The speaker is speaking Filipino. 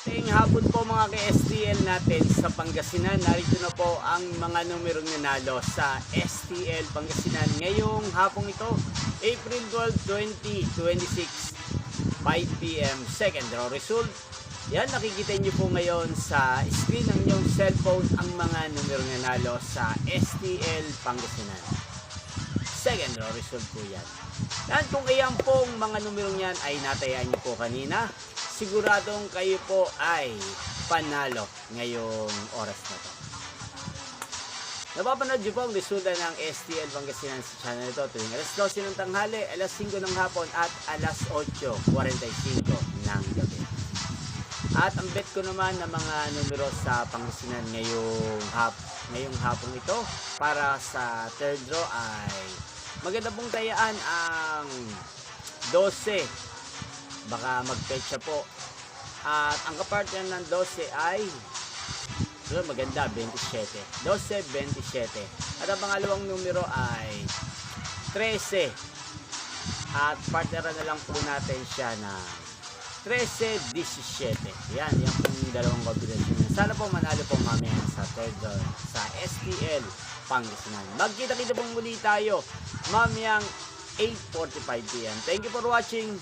Mabuting hapon po mga ka-STL natin sa Pangasinan. Narito na po ang mga numerong nanalo sa STL Pangasinan ngayong hapong ito, April 12, 2026, 5 p.m. Second draw result. Yan, nakikita nyo po ngayon sa screen ng inyong cellphone ang mga numerong nanalo sa STL Pangasinan. Second draw result po yan. Yan, kung iyan pong mga numerong yan ay natayaan nyo po kanina, siguradong kayo po ay panalo ngayong oras na to. Napapanood nyo po ang resulta ng STL Pangasinan sa channel ito tuwing alas 12 ng tanghali, alas 5 ng hapon at alas 8:45 ng gabi. At ang bet ko naman na mga numero sa Pangasinan ngayong hapong ito para sa third draw ay maganda pong tayaan ang 12. Baka magpetsa po. At ang kapartner ng 12 ay maganda, 27. 12, 27. At ang pangalawang numero ay 13. At partner na lang po natin siya na 13, 17. Yan yung dalawang kombinasyon. Sana po manalo po mamaya sa third draw sa STL Pangasinan. Magkita-kita pong muli tayo mamayang 8:45 p.m. Thank you for watching.